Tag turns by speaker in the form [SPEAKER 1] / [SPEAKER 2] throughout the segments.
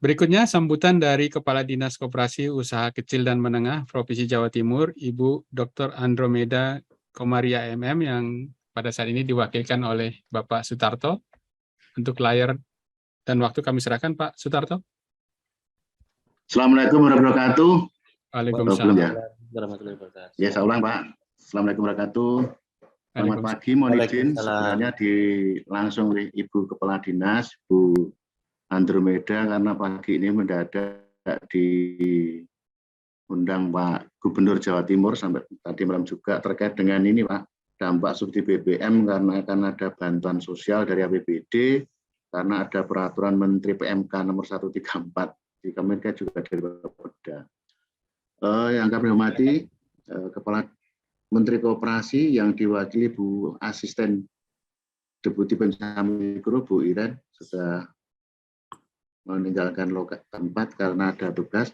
[SPEAKER 1] Berikutnya sambutan dari Kepala Dinas Koperasi Usaha Kecil dan Menengah Provinsi Jawa Timur, Ibu Dr. Andromeda Komaria MM yang pada saat ini diwakilkan oleh Bapak Sutarto. Untuk layar dan waktu kami serahkan Pak Sutarto.
[SPEAKER 2] Assalamualaikum warahmatullahi wabarakatuh.
[SPEAKER 1] Waalaikumsalam.
[SPEAKER 2] Ya, saya ulang Pak. Assalamualaikum warahmatullahi wabarakatuh. Selamat pagi, mohon izin sebenarnya langsung oleh Ibu Kepala Dinas, Bu Andromeda, karena pagi ini mendadak diundang Pak Gubernur Jawa Timur sampai tadi malam juga terkait dengan ini Pak, dampak subsidi BBM karena akan ada bantuan sosial dari APBD karena ada peraturan Menteri PMK nomor 134 di Kemenkes juga dari Bapeda. Yang kami hormati Kepala Menteri Koperasi yang diwakili Bu Asisten Deputi Pengusaha Mikro Bu Iren sudah meninggalkan tempat karena ada tugas.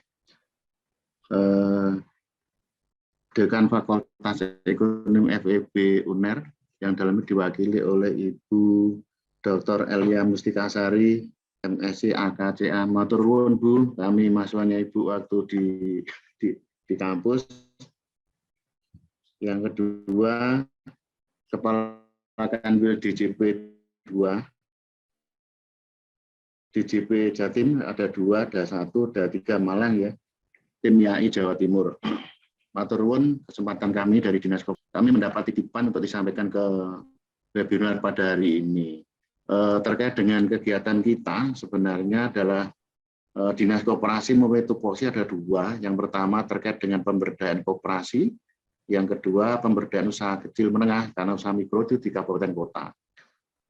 [SPEAKER 2] Dekan Fakultas Ekonomi FEB UNER yang dalamnya diwakili oleh Ibu Dr. Elia Mustikasari MSc AKCA. Matur nuwun Bu, kami mahasiswanya Ibu waktu di kampus. Yang kedua, Kepala Kanwil DJP 2. DJP Jatim ada 2, ada 1, ada 3 Malang ya. Tim YAI Jawa Timur. Matur nuwun kesempatan kami dari Dinas Koperasi. Kami mendapat titipan untuk disampaikan ke webinar pada hari ini. Terkait dengan kegiatan kita sebenarnya adalah Dinas Koperasi mempunyai tupoksi ada 2. Yang pertama terkait dengan pemberdayaan koperasi, yang kedua pemberdayaan usaha kecil menengah karena usaha mikro itu di kabupaten kota.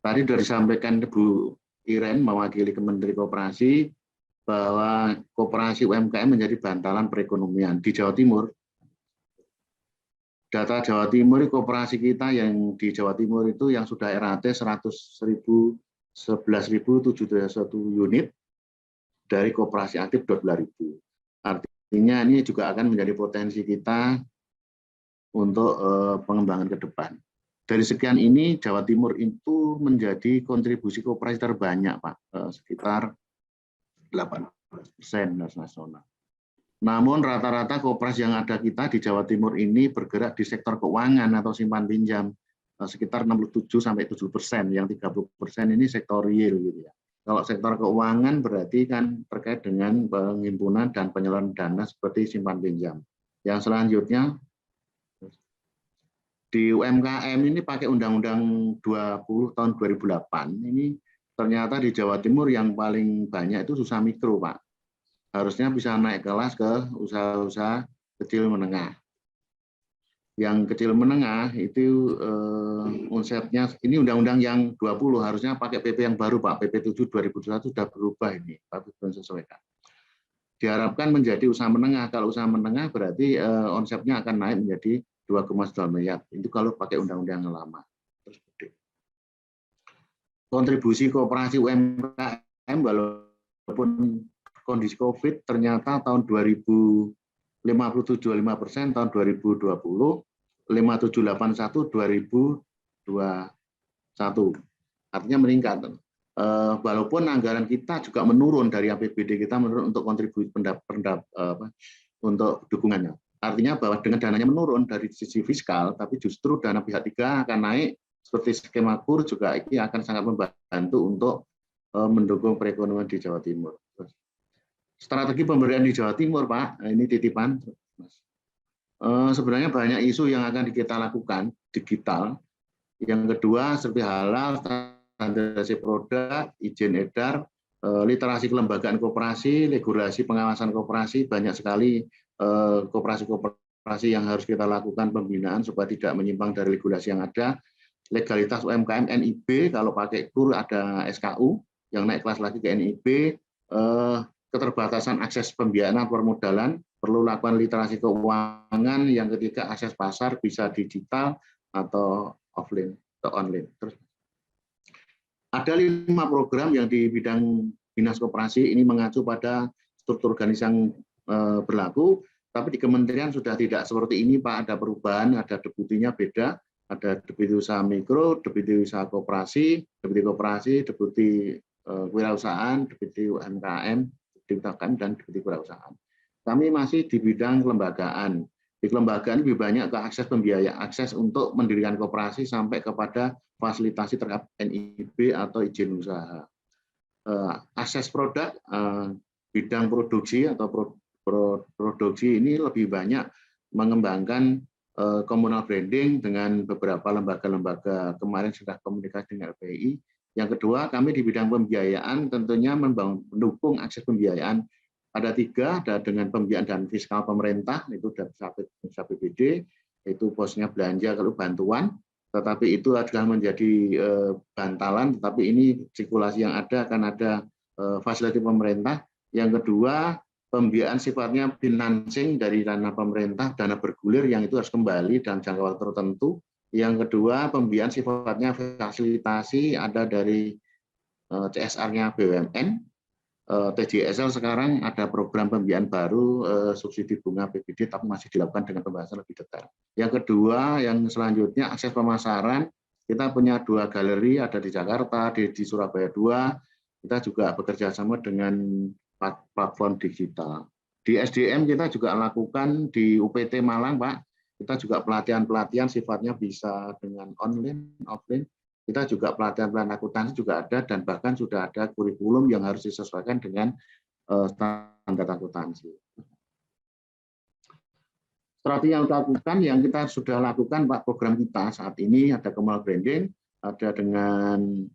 [SPEAKER 2] Tadi sudah disampaikan Bu Iren mewakili Kementerian Koperasi bahwa koperasi UMKM menjadi bantalan perekonomian di Jawa Timur. Data Jawa Timur, koperasi kita yang di Jawa Timur itu yang sudah RAT 11.701 unit dari koperasi aktif 12.000. Artinya ini juga akan menjadi potensi kita untuk pengembangan ke depan. Dari sekian ini Jawa Timur itu menjadi kontribusi koperasi terbanyak Pak, sekitar 18% nasional. Namun rata-rata koperasi yang ada kita di Jawa Timur ini bergerak di sektor keuangan atau simpan pinjam sekitar 67-70%, yang 30% ini sektor real gitu ya. Kalau sektor keuangan berarti kan terkait dengan penghimpunan dan penyaluran dana seperti simpan pinjam. Yang selanjutnya di UMKM ini pakai Undang-Undang 20 tahun 2008 ini ternyata di Jawa Timur yang paling banyak itu usaha mikro Pak. Harusnya bisa naik kelas ke usaha-usaha kecil menengah. Yang kecil menengah itu konsepnya ini undang-undang yang 20 harusnya pakai PP yang baru Pak, PP 7 2021 sudah berubah ini, tapi belum sesuaikan. Diharapkan menjadi usaha menengah. Kalau usaha menengah berarti konsepnya akan naik menjadi 2,9 miliar. Itu kalau pakai undang-undang yang lama. Kontribusi koperasi UMKM walaupun kondisi COVID ternyata tahun 2057,5%, tahun 2020 5781 2021. Artinya meningkat. Walaupun anggaran kita juga menurun dari APBD kita menurun untuk kontribusi untuk dukungannya. Artinya bahwa dengan dananya menurun dari sisi fiskal, tapi justru dana pihak ketiga akan naik seperti skema KUR juga ini akan sangat membantu untuk mendukung perekonomian di Jawa Timur. Strategi pemberdayaan di Jawa Timur, Pak, ini titipan. Sebenarnya banyak isu yang akan kita lakukan digital. Yang kedua seperti halal, standarisasi produk, izin edar, literasi kelembagaan koperasi, regulasi pengawasan koperasi, banyak sekali koperasi-koperasi yang harus kita lakukan pembinaan supaya tidak menyimpang dari regulasi yang ada. Legalitas UMKM NIB, kalau pakai KUR ada SKU yang naik kelas lagi ke NIB. Keterbatasan akses pembiayaan permodalan, perlu lakukan literasi keuangan. Yang ketiga akses pasar bisa digital atau offline atau online. Terus ada 5 program yang di bidang Dinas Koperasi ini mengacu pada struktur organisasi yang berlaku, tapi di kementerian sudah tidak seperti ini Pak, ada perubahan, ada deputinya beda, ada deputi usaha mikro, deputi usaha koperasi, deputi kewirausahaan, deputi UMKM, di UKM dan di kewirausahaan. Kami masih di bidang kelembagaan. Di kelembagaan lebih banyak ke akses pembiayaan, akses untuk mendirikan koperasi sampai kepada fasilitasi terhadap NIB atau izin usaha. Akses produk, bidang produksi atau produksi ini lebih banyak mengembangkan communal branding dengan beberapa lembaga-lembaga, kemarin sudah komunikasi dengan LPI. Yang kedua, kami di bidang pembiayaan tentunya mendukung akses pembiayaan. Ada 3, ada dengan pembiayaan dan fiskal pemerintah, itu dari APBD, itu posnya belanja kalau bantuan, tetapi itu adalah menjadi bantalan, tetapi ini sirkulasi yang ada akan ada fasilitasi pemerintah. Yang kedua, pembiayaan sifatnya financing dari dana pemerintah, dana bergulir yang itu harus kembali dalam jangka waktu tertentu. Yang kedua, pembiayaan sifatnya fasilitasi ada dari CSR-nya BUMN. TJSL sekarang ada program pembiayaan baru, subsidi bunga PBD, tapi masih dilakukan dengan pembahasan lebih detail. Yang kedua, yang selanjutnya akses pemasaran. Kita punya 2 galeri, ada di Jakarta, di Surabaya 2. Kita juga bekerja sama dengan platform digital. Di SDM kita juga lakukan di UPT Malang, Pak. Kita juga pelatihan-pelatihan sifatnya bisa dengan online, offline. Kita juga pelatihan-pelatihan akuntansi juga ada, dan bahkan sudah ada kurikulum yang harus disesuaikan dengan standar akuntansi. Strategi yang kita lakukan, yang kita sudah lakukan, Pak, program kita saat ini ada communal branding, ada dengan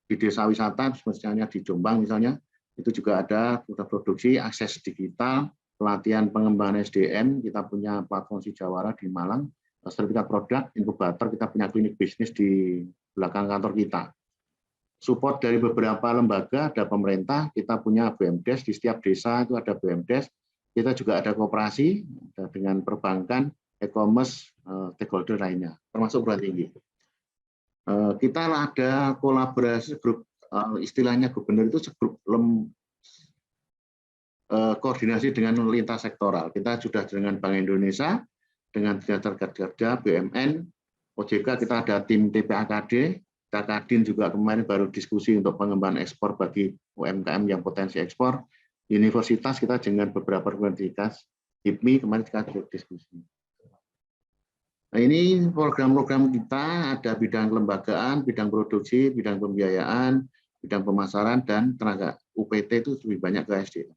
[SPEAKER 2] di desa wisata, misalnya di Jombang misalnya, itu juga ada produksi, akses digital, pelatihan pengembangan SDM, kita punya platform Sijawara di Malang, sertifikat produk, inkubator, kita punya klinik bisnis di belakang kantor kita. Support dari beberapa lembaga, ada pemerintah, kita punya BUMDes, di setiap desa itu ada BUMDes, kita juga ada koperasi, ada dengan perbankan, e-commerce, stakeholder lainnya, termasuk perguruan tinggi. Kita ada kolaborasi grup, istilahnya gubernur itu segrup koordinasi dengan lintas sektoral. Kita sudah dengan Bank Indonesia, dengan Dinas Kerja, BUMN, OJK, kita ada tim TPAKD, Kadin juga kemarin baru diskusi untuk pengembangan ekspor bagi UMKM yang potensi ekspor. Universitas kita dengan beberapa universitas, HIPMI kemarin kita diskusi. Nah, ini program-program kita ada bidang kelembagaan, bidang produksi, bidang pembiayaan, bidang pemasaran, dan tenaga. UPT itu lebih banyak ke SDM.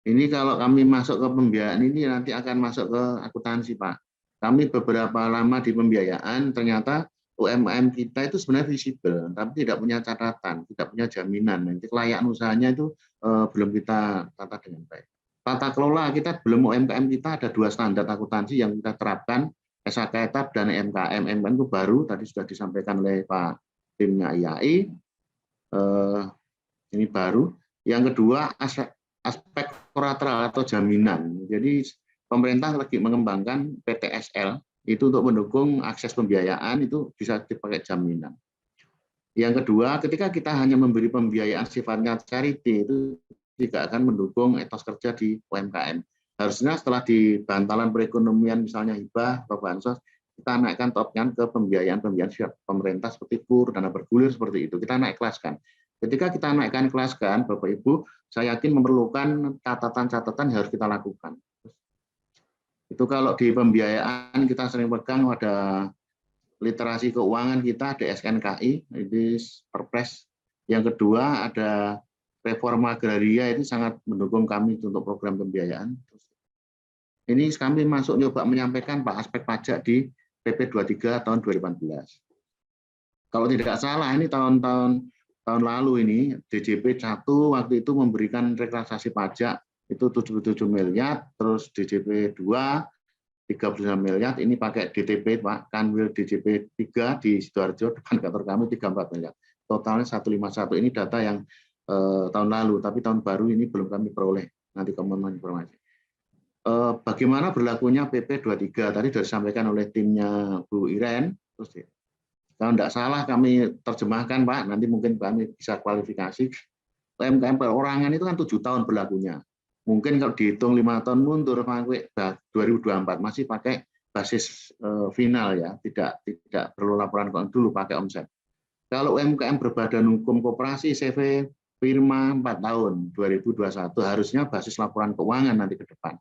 [SPEAKER 2] Ini kalau kami masuk ke pembiayaan ini nanti akan masuk ke akuntansi, Pak. Kami beberapa lama di pembiayaan, ternyata UMKM kita itu sebenarnya visible, tapi tidak punya catatan, tidak punya jaminan. Nanti kelayakan usahanya itu belum kita tata dengan baik. Tata kelola kita belum, UMKM kita ada 2 standar akuntansi yang kita terapkan, SHK etap dan MKM. MKM itu baru, tadi sudah disampaikan oleh Pak timnya IAI. Ini baru. Yang kedua, aspek kolateral atau jaminan. Jadi pemerintah lagi mengembangkan PTSL itu untuk mendukung akses pembiayaan, itu bisa dipakai jaminan. Yang kedua, ketika kita hanya memberi pembiayaan sifatnya charity, itu tidak akan mendukung etos kerja di UMKM. Harusnya setelah di bantalan perekonomian misalnya hibah atau bansos, kita naikkan topnya ke pembiayaan pemerintah seperti KUR, dana bergulir seperti itu. Kita naik kelaskan. Ketika kita naikkan kelaskan, Bapak Ibu, saya yakin memerlukan catatan-catatan yang harus kita lakukan. Itu kalau di pembiayaan kita sering pegang ada literasi keuangan kita, ada SNKI, ini Perpres. Yang kedua ada reforma agraria, itu sangat mendukung kami untuk program pembiayaan. Ini kami masuk nyoba menyampaikan Pak aspek pajak di PP 23 tahun 2014. Kalau tidak salah ini tahun lalu ini DJP 1 waktu itu memberikan relaksasi pajak itu 77 miliar, terus DJP 2 39 miliar, ini pakai DTP Pak, Kanwil DJP 3 di Sidoarjo depan kantor kami 34 miliar. Totalnya 151, ini data yang tahun lalu, tapi tahun baru ini belum kami peroleh, nanti komitmen informasi. Bagaimana berlakunya PP 23 tadi sudah disampaikan oleh timnya Bu Iren, terus kalau tidak salah kami terjemahkan Pak, nanti mungkin kami bisa kualifikasi. UMKM perorangan itu kan 7 tahun berlakunya. Mungkin kalau dihitung 5 tahun mundur, 2024 masih pakai basis final ya, tidak perlu laporan keuangan dulu pakai omset. Kalau UMKM berbadan hukum koperasi CV Firma 4 tahun 2021 harusnya basis laporan keuangan nanti ke depan.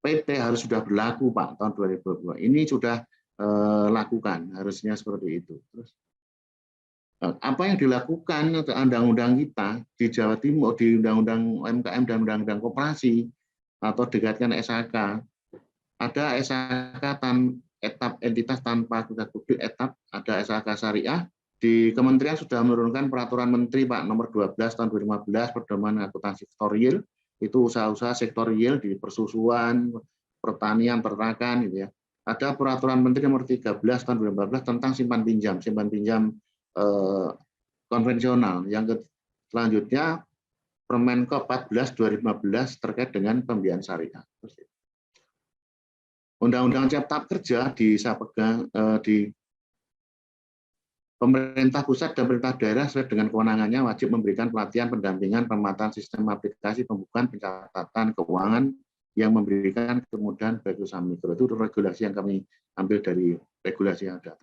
[SPEAKER 2] PT harus sudah berlaku Pak tahun 2022. Ini sudah lakukan harusnya seperti itu. Terus apa yang dilakukan undang-undang kita di Jawa Timur di undang-undang UMKM dan undang-undang koperasi atau dekatkan SHK, ada SHK etap entitas tanpa publik etap, ada SHK syariah. Di Kementerian sudah menurunkan peraturan Menteri Pak nomor 12 tahun 2015 pedoman akuntansi sektor real, itu usaha-usaha sektor real di persusuan, pertanian, peternakan gitu ya. Ada peraturan Menteri nomor 13 tahun 2014 tentang simpan pinjam konvensional. Yang selanjutnya Permenkop 14 2015 terkait dengan pembiayaan syariah. Undang-undang Cipta Kerja di pemerintah pusat dan pemerintah daerah sesuai dengan kewenangannya wajib memberikan pelatihan, pendampingan, pemataan sistem aplikasi, pembukuan, pencatatan keuangan yang memberikan kemudahan bagi usaha mikro. Itu regulasi yang kami ambil dari regulasi yang ada.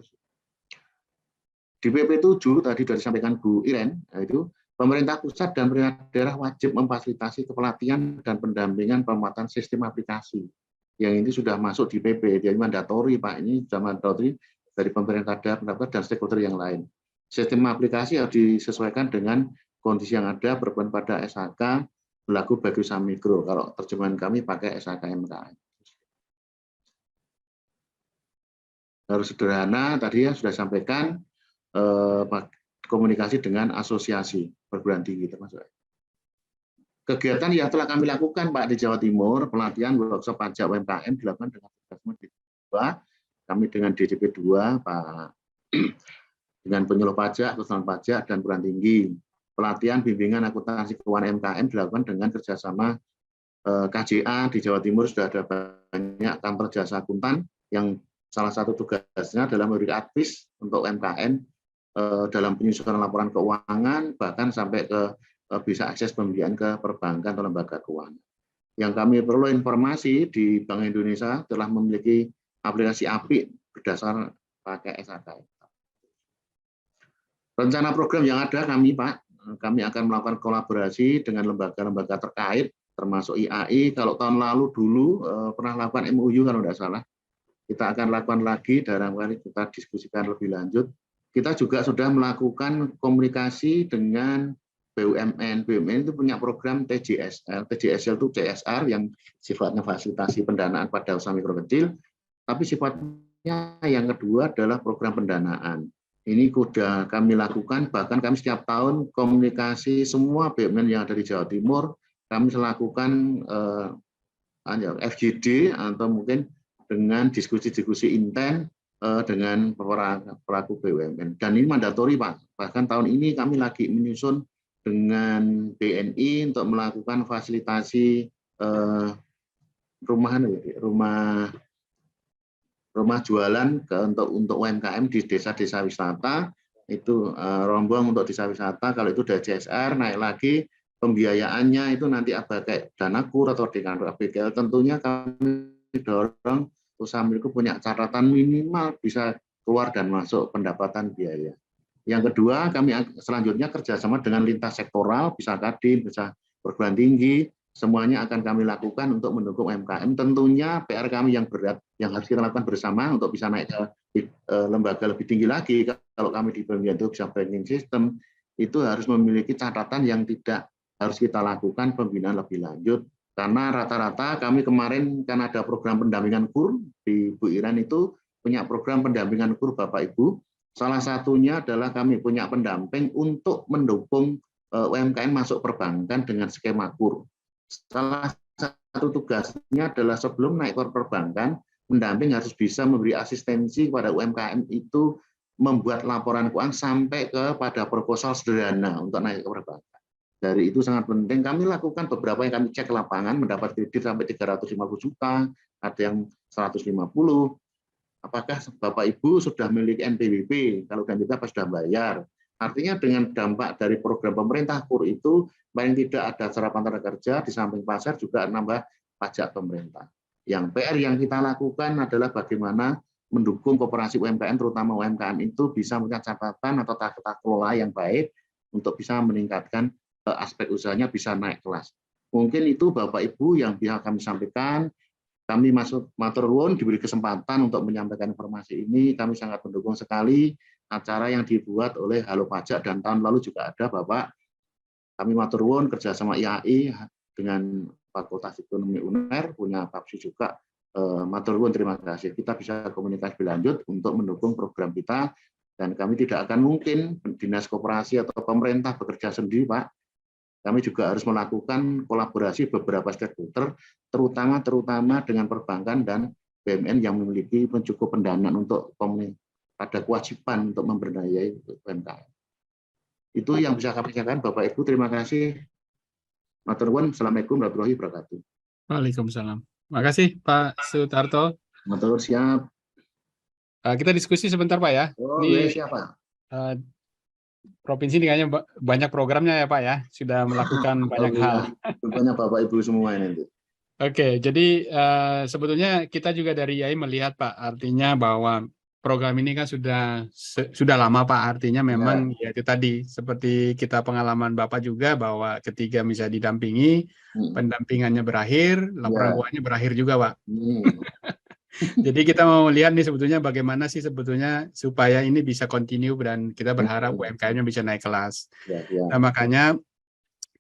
[SPEAKER 2] Di PP 7 tadi sudah disampaikan Bu Iren, itu pemerintah pusat dan pemerintah daerah wajib memfasilitasi kepelatihan dan pendampingan pemataan sistem aplikasi. Yang ini sudah masuk di PP, jadi mandatori Pak, ini sudah mandatori dari pemerintah daerah dan stakeholder yang lain. Sistem aplikasi harus disesuaikan dengan kondisi yang ada berperan pada SHK berlaku bagi usaha mikro. Kalau terjemahan kami pakai SHK MKM. Harus sederhana, tadi ya sudah sampaikan komunikasi dengan asosiasi perguruan tinggi termasuk. Kegiatan yang telah kami lakukan Pak di Jawa Timur, pelatihan workshop pajak UMKM dilakukan dengan kami dengan DJP 2 Pak dengan penyuluh pajak, konsultan pajak dan perguruan tinggi. Pelatihan bimbingan akuntansi keuangan UMKM dilakukan dengan kerjasama KJA di Jawa Timur. Sudah ada banyak kantor jasa akuntan yang salah satu tugasnya adalah memberi advis untuk UMKM dalam penyusunan laporan keuangan, bahkan sampai ke bisa akses pembiayaan ke perbankan atau lembaga keuangan. Yang kami perlu informasi di Bank Indonesia telah memiliki aplikasi API berdasar pakai SHK. Rencana program yang ada kami akan melakukan kolaborasi dengan lembaga-lembaga terkait, termasuk IAI. Kalau tahun lalu dulu pernah lakukan MOU kalau tidak salah. Kita akan lakukan lagi, dalam kali kita diskusikan lebih lanjut. Kita juga sudah melakukan komunikasi dengan BUMN. BUMN itu punya program TJSL. TJSL itu CSR yang sifatnya fasilitasi pendanaan pada usaha mikro kecil. Tapi sifatnya yang kedua adalah program pendanaan. Ini sudah kami lakukan, bahkan kami setiap tahun komunikasi semua BUMN yang ada di Jawa Timur, kami melakukan FGD atau mungkin dengan diskusi-diskusi intens dengan pelaku BUMN. Dan ini mandatori Pak. Bahkan tahun ini kami lagi menyusun dengan BNI untuk melakukan fasilitasi rumah jualan untuk UMKM di desa-desa wisata. Itu rombong untuk desa wisata. Kalau itu dari CSR naik lagi pembiayaannya itu nanti pakai dana KUR atau dengan APBL. Tentunya kami dorong usaha mikro punya catatan minimal bisa keluar dan masuk pendapatan biaya. Yang kedua, kami selanjutnya kerjasama dengan lintas sektoral, bisa Kadin, bisa perguruan tinggi, semuanya akan kami lakukan untuk mendukung UMKM. Tentunya PR kami yang berat, yang harus kita lakukan bersama untuk bisa naik ke lembaga lebih tinggi lagi. Kalau kami di bagian itu bisa banking system, itu harus memiliki catatan yang tidak harus kita lakukan pembinaan lebih lanjut. Karena rata-rata kami kemarin kan ada program pendampingan KUR di Bu Iren itu punya program pendampingan KUR Bapak Ibu. Salah satunya adalah kami punya pendamping untuk mendukung UMKM masuk perbankan dengan skema KUR. Salah satu tugasnya adalah sebelum naik ke perbankan, pendamping harus bisa memberi asistensi kepada UMKM itu membuat laporan keuangan sampai kepada proposal sederhana untuk naik ke perbankan. Dari itu sangat penting kami lakukan beberapa yang kami cek ke lapangan, mendapat kredit sampai 350 juta, ada yang 150. Apakah Bapak Ibu sudah memiliki NPWP? Kalau kita sudah bayar. Artinya dengan dampak dari program pemerintah KUR itu paling tidak ada serapan tenaga kerja, di samping pasar juga nambah pajak pemerintah. Yang PR yang kita lakukan adalah bagaimana mendukung koperasi UMKM, terutama UMKM itu bisa punya catatan atau tata kelola yang baik untuk bisa meningkatkan aspek usahanya bisa naik kelas. Mungkin itu Bapak Ibu yang bisa kami sampaikan. Kami matur nuwun diberi kesempatan untuk menyampaikan informasi ini. Kami sangat mendukung sekali acara yang dibuat oleh Halo Pajak, dan tahun lalu juga ada Bapak. Kami matur nuwun kerjasama IAI dengan Fakultas Ekonomi UNER, punya Papsi juga. Matur nuwun, terima kasih. Kita bisa komunikasi lebih lanjut untuk mendukung program kita, dan kami tidak akan mungkin dinas koperasi atau pemerintah bekerja sendiri, Pak. Kami juga harus melakukan kolaborasi beberapa stakeholder, terutama dengan perbankan dan BUMN yang memiliki mencukup pendanaan untuk pada kewajiban untuk memberdayai UMKM. Itu yang bisa kami sampaikan, Bapak Ibu. Terima kasih. Matur nuwun. Assalamualaikum warahmatullahi wabarakatuh.
[SPEAKER 1] Waalaikumsalam. Terima kasih Pak Sutarto.
[SPEAKER 2] Matur nuwun, siap.
[SPEAKER 1] Kita diskusi sebentar Pak ya.
[SPEAKER 2] Oh,
[SPEAKER 1] Ini
[SPEAKER 2] siapa?
[SPEAKER 1] provinsi ini kayaknya banyak programnya ya Pak ya, sudah melakukan banyak hal.
[SPEAKER 2] Banyak Bapak Ibu semua ini.
[SPEAKER 1] Oke, jadi sebetulnya kita juga dari IAI melihat Pak, artinya bahwa program ini kan sudah lama Pak, artinya memang ya itu tadi seperti kita pengalaman Bapak juga bahwa ketika misalnya didampingi, pendampingannya berakhir, laporan keuangannya berakhir juga Pak. Jadi kita mau lihat nih sebetulnya bagaimana sih sebetulnya supaya ini bisa continue dan kita berharap UMKM-nya bisa naik kelas. Nah makanya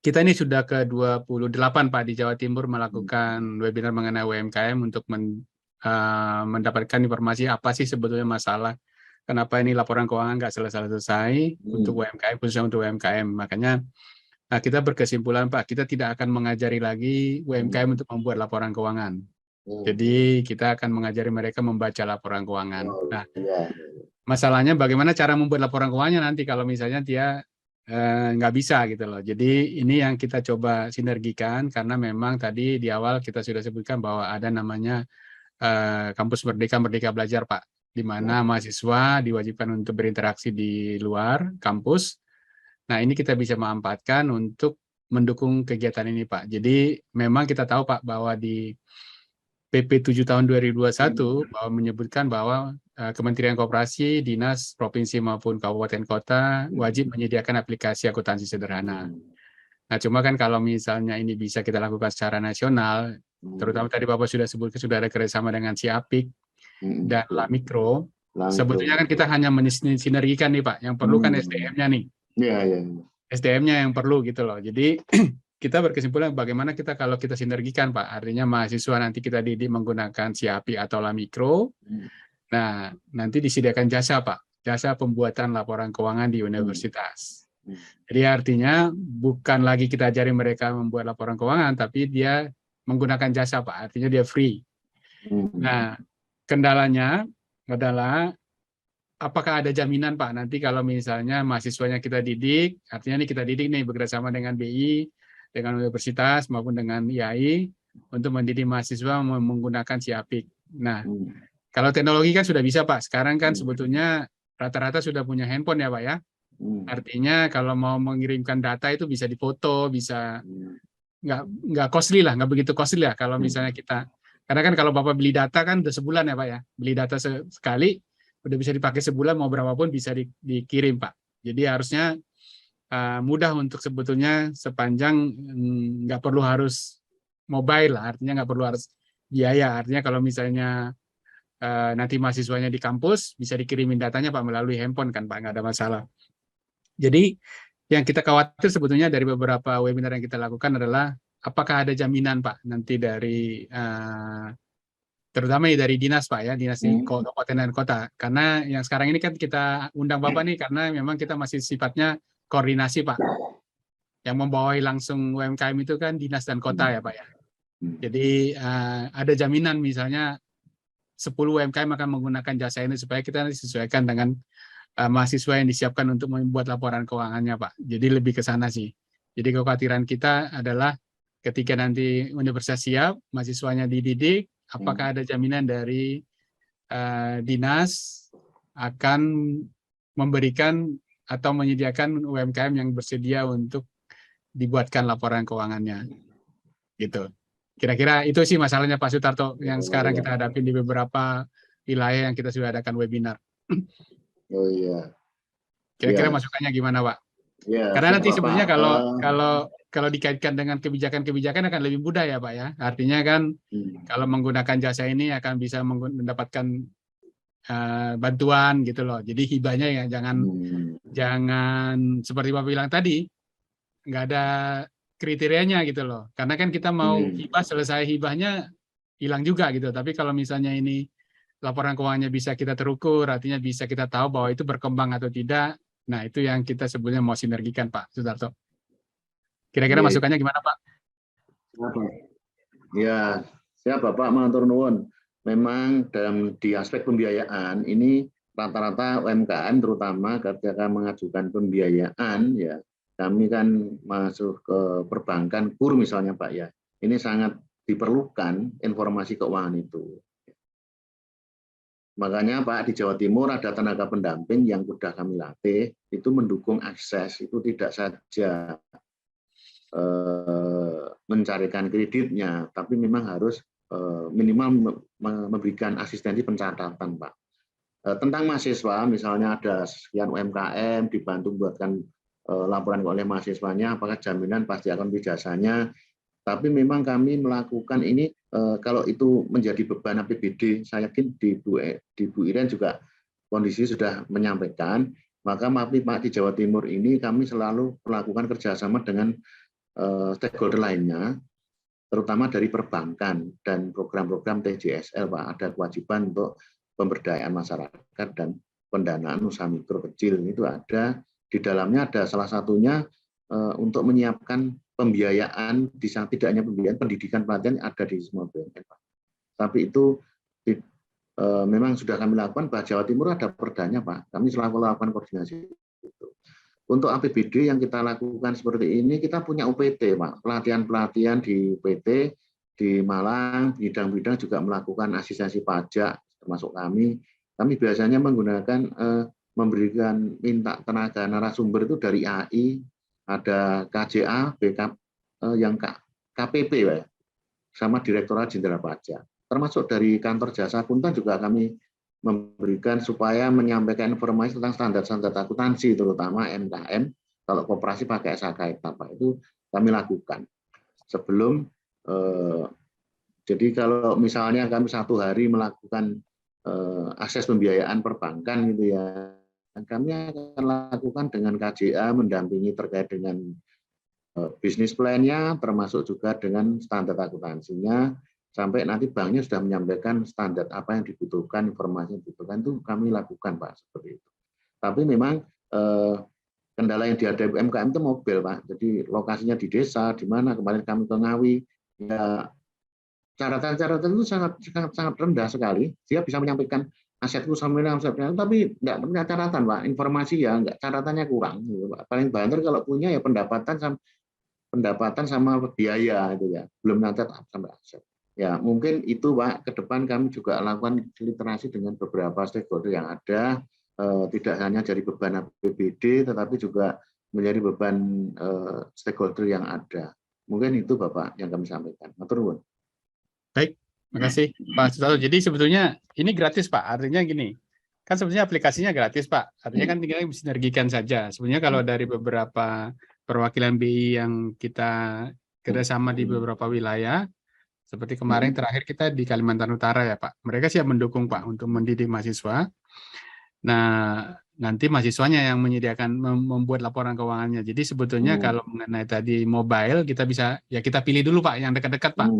[SPEAKER 1] kita ini sudah ke-28 Pak di Jawa Timur melakukan webinar mengenai UMKM untuk mendapatkan informasi apa sih sebetulnya masalah, kenapa ini laporan keuangan nggak selesai untuk UMKM, khususnya untuk UMKM. Makanya kita berkesimpulan Pak, kita tidak akan mengajari lagi UMKM untuk membuat laporan keuangan. Jadi kita akan mengajari mereka membaca laporan keuangan. Nah, masalahnya bagaimana cara membuat laporan keuangannya nanti kalau misalnya dia nggak bisa gitu loh. Jadi ini yang kita coba sinergikan karena memang tadi di awal kita sudah sebutkan bahwa ada namanya Kampus Merdeka Belajar Pak, di mana mahasiswa diwajibkan untuk berinteraksi di luar kampus. Nah ini kita bisa manfaatkan untuk mendukung kegiatan ini Pak. Jadi memang kita tahu Pak bahwa di PP 7 tahun 2021 bahwa menyebutkan bahwa Kementerian Koperasi, Dinas, Provinsi maupun Kabupaten Kota wajib menyediakan aplikasi akuntansi sederhana. Nah, cuma kan kalau misalnya ini bisa kita lakukan secara nasional, terutama tadi Bapak sudah sebutkan sudah ada kerjasama dengan Siapik dan Lamikro, sebetulnya kan kita hanya mensinergikan nih Pak, yang perlu kan SDM-nya nih. SDM-nya yang perlu gitu loh. Jadi kita berkesimpulan bagaimana kita kalau kita sinergikan Pak, artinya mahasiswa nanti kita didik menggunakan Siapik atau Lamikro. Nah, nanti disediakan jasa Pak, jasa pembuatan laporan keuangan di universitas. Jadi artinya bukan lagi kita ajari mereka membuat laporan keuangan, tapi dia menggunakan jasa Pak, artinya dia free. Nah, kendalanya adalah apakah ada jaminan Pak nanti kalau misalnya mahasiswanya kita didik, artinya nih kita didik nih bekerjasama dengan BI, dengan universitas maupun dengan IAI untuk mendidik mahasiswa menggunakan Siapik. Nah, kalau teknologi kan sudah bisa Pak. Sekarang kan sebetulnya rata-rata sudah punya handphone ya Pak ya. Artinya kalau mau mengirimkan data itu bisa difoto, bisa nggak costly lah, nggak begitu costly lah kalau misalnya kita. Karena kan kalau Bapak beli data kan udah sebulan ya Pak ya. Beli data sekali udah bisa dipakai sebulan, mau berapapun bisa dikirim Pak. Jadi harusnya mudah untuk sebetulnya sepanjang nggak perlu harus mobile lah, artinya nggak perlu harus biaya. Artinya kalau misalnya nanti mahasiswanya di kampus bisa dikirimin datanya Pak melalui handphone kan Pak, nggak ada masalah. Jadi yang kita khawatir sebetulnya dari beberapa webinar yang kita lakukan adalah apakah ada jaminan Pak nanti dari terutama dari dinas Pak ya, dinas di kabupaten dan kota. Karena yang sekarang ini kan kita undang Bapak nih karena memang kita masih sifatnya koordinasi Pak. Yang membawahi langsung UMKM itu kan dinas dan kota ya Pak ya. Jadi ada jaminan misalnya 10 UMKM akan menggunakan jasa ini supaya kita disesuaikan dengan mahasiswa yang disiapkan untuk membuat laporan keuangannya Pak. Jadi lebih ke sana sih. Jadi kekhawatiran kita adalah ketika nanti universitas siap, mahasiswanya dididik, apakah ada jaminan dari dinas akan memberikan atau menyediakan UMKM yang bersedia untuk dibuatkan laporan keuangannya, gitu. Kira-kira itu sih masalahnya Pak Sutarto yang sekarang kita hadapi di beberapa wilayah yang kita sudah adakan webinar.
[SPEAKER 2] Oh iya.
[SPEAKER 1] Kira-kira masukannya gimana Pak?
[SPEAKER 2] Ya,
[SPEAKER 1] Karena
[SPEAKER 2] siap
[SPEAKER 1] nanti sebenarnya
[SPEAKER 2] Bapak.
[SPEAKER 1] kalau dikaitkan dengan kebijakan-kebijakan akan lebih mudah ya Pak ya. Artinya kan kalau menggunakan jasa ini akan bisa mendapatkan bantuan gitu loh. Jadi hibahnya ya jangan seperti Bapak bilang tadi, nggak ada kriterianya gitu loh. Karena kan kita mau hibah, selesai hibahnya hilang juga gitu. Tapi kalau misalnya ini laporan keuangannya bisa kita terukur, artinya bisa kita tahu bahwa itu berkembang atau tidak. Nah, itu yang kita sebetulnya mau sinergikan, Pak Sudarto. Kira-kira
[SPEAKER 2] Oke,
[SPEAKER 1] masukannya gimana, Pak?
[SPEAKER 2] siap. Ya, siap Bapak matur nuwun. Memang di aspek pembiayaan ini rata-rata UMKM terutama ketika mengajukan pembiayaan ya kami kan masuk ke perbankan KUR misalnya Pak ya. Ini sangat diperlukan informasi keuangan itu. Makanya Pak di Jawa Timur ada tenaga pendamping yang sudah kami latih itu mendukung akses itu tidak saja mencarikan kreditnya, tapi memang harus minimal memberikan asistensi pencatatan, Pak. Tentang mahasiswa, misalnya ada sekian UMKM dibantu buatkan laporan oleh mahasiswanya, apakah jaminan pasti akan jasanya. Tapi memang kami melakukan ini kalau itu menjadi beban APBD, saya yakin di Bu Iren juga kondisi sudah menyampaikan, maka Pak di Jawa Timur ini kami selalu melakukan kerjasama dengan stakeholder lainnya, terutama dari perbankan dan program-program TJSL, Pak, ada kewajiban untuk pemberdayaan masyarakat dan pendanaan usaha mikro kecil itu ada di dalamnya ada salah satunya untuk menyiapkan pembiayaan tidak hanya pembiayaan pendidikan pelatihan ada di semua BUMN, Pak. Tapi itu memang sudah kami lakukan. Pak Jawa Timur ada perdanya, Pak. Kami selalu melakukan koordinasi itu. Untuk APBD yang kita lakukan seperti ini, kita punya UPT, Pak. Pelatihan-pelatihan di UPT, di Malang, bidang-bidang juga melakukan asistensi pajak, termasuk kami. Kami biasanya menggunakan, memberikan minta tenaga narasumber itu dari AI, ada KJA, yang KPP, Pak, sama Direktorat Jenderal Pajak. Termasuk dari kantor jasa akuntan juga kami memberikan supaya menyampaikan informasi tentang standar-standar akuntansi terutama MKM kalau koperasi pakai SKKTA Pak itu kami lakukan sebelum jadi kalau misalnya kami satu hari melakukan akses pembiayaan perbankan gitu ya kami akan lakukan dengan KJA mendampingi terkait dengan bisnis plan-nya termasuk juga dengan standar akuntansinya sampai nanti banknya sudah menyampaikan standar apa yang dibutuhkan, informasi yang dibutuhkan itu kami lakukan, Pak, seperti itu. Tapi memang kendala yang dihadapi UMKM itu mobil, Pak. Jadi lokasinya di desa, di mana kemarin kami ke Ngawi, ya catatan-catatan itu sangat rendah sekali. Dia bisa menyampaikan asetku sampai tapi nggak punya catatan, Pak. Informasi ya nggak catatannya kurang. Gitu, Pak. Paling banter kalau punya ya pendapatan sama biaya itu ya, belum nyatet sampai aset. Ya, mungkin itu Pak, ke depan kami juga lakukan literasi dengan beberapa stakeholder yang ada, tidak hanya jadi beban APBD, tetapi juga menjadi beban stakeholder yang ada. Mungkin itu Bapak yang kami sampaikan. Matur nuwun.
[SPEAKER 1] Baik, makasih Pak Sudarto. Jadi sebetulnya ini gratis Pak, artinya gini, kan sebetulnya aplikasinya gratis Pak, artinya kan tinggal sinergikan saja. Sebenarnya kalau dari beberapa perwakilan BI yang kita kerjasama di beberapa wilayah, seperti kemarin terakhir kita di Kalimantan Utara ya Pak, mereka siap mendukung Pak untuk mendidik mahasiswa. Nah, nanti mahasiswanya yang menyediakan membuat laporan keuangannya. Jadi sebetulnya kalau mengenai tadi mobile kita bisa ya kita pilih dulu Pak yang dekat-dekat Pak.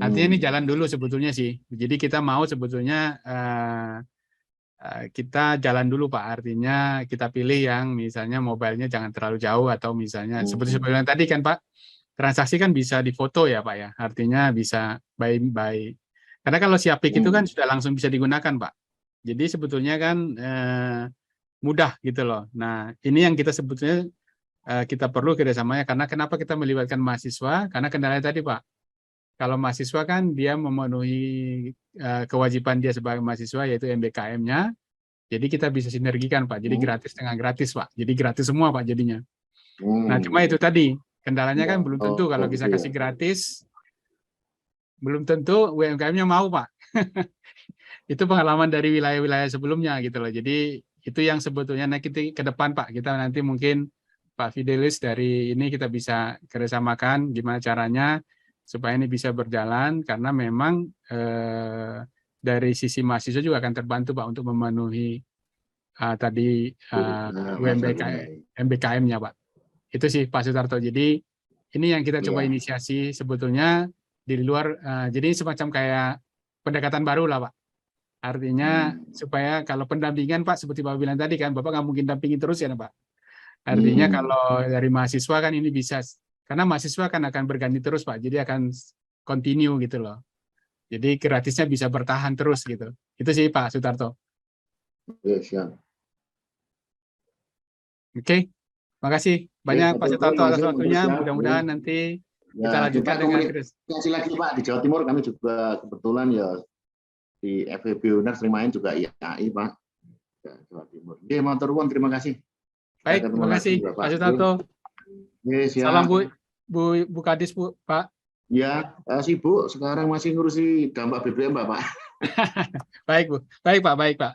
[SPEAKER 1] Artinya ini jalan dulu sebetulnya sih. Jadi kita mau sebetulnya kita jalan dulu Pak. Artinya kita pilih yang misalnya mobilenya jangan terlalu jauh atau misalnya seperti sebelumnya tadi kan Pak. Transaksi kan bisa difoto ya Pak ya. Artinya bisa by karena kalau Siapik itu kan sudah langsung bisa digunakan Pak. Jadi sebetulnya kan mudah gitu loh. Nah ini yang kita sebetulnya kita perlu kerjasamanya karena kenapa kita melibatkan mahasiswa? Karena kendalanya tadi Pak. Kalau mahasiswa kan dia memenuhi kewajiban dia sebagai mahasiswa yaitu MBKM-nya. Jadi kita bisa sinergikan Pak. Jadi gratis dengan gratis Pak. Jadi gratis semua Pak jadinya. Nah cuma itu tadi. Kendalanya kan belum tentu kalau bisa kasih gratis, belum tentu UMKM-nya mau, Pak. Itu pengalaman dari wilayah-wilayah sebelumnya gitu loh. Jadi itu yang sebetulnya nanti ke depan, Pak. Kita nanti mungkin Pak Fidelis dari ini kita bisa kerjasamakan gimana caranya supaya ini bisa berjalan, karena memang dari sisi mahasiswa juga akan terbantu Pak untuk memenuhi tadi MBKM-nya Pak. Itu sih Pak Sutarto. Jadi ini yang kita coba inisiasi sebetulnya di luar, jadi semacam kayak pendekatan baru lah Pak. Artinya supaya kalau pendampingan Pak, seperti Bapak bilang tadi kan, Bapak nggak mungkin dampingi terus ya Pak. Artinya kalau dari mahasiswa kan ini bisa, karena mahasiswa kan akan berganti terus Pak, jadi akan continue gitu loh. Jadi gratisnya bisa bertahan terus gitu. Itu sih Pak Sutarto. Oke, makasih banyak Pak Sutarto atas waktunya. Mudah-mudahan nanti kita lanjutkan dengan
[SPEAKER 2] komunikasi lagi Pak. Di Jawa Timur kami juga kebetulan ya di FEB UNER sering main juga IAI Pak. Jawa Timur. Oke, matur nuwun, terima kasih.
[SPEAKER 1] Baik, terima kasih Pak Sutarto. Salam Bu Kadis Bu, Pak.
[SPEAKER 2] Ya, sibuk sekarang masih ngurusi dampak BBM Pak.
[SPEAKER 1] Baik Bu, baik Pak, baik Pak.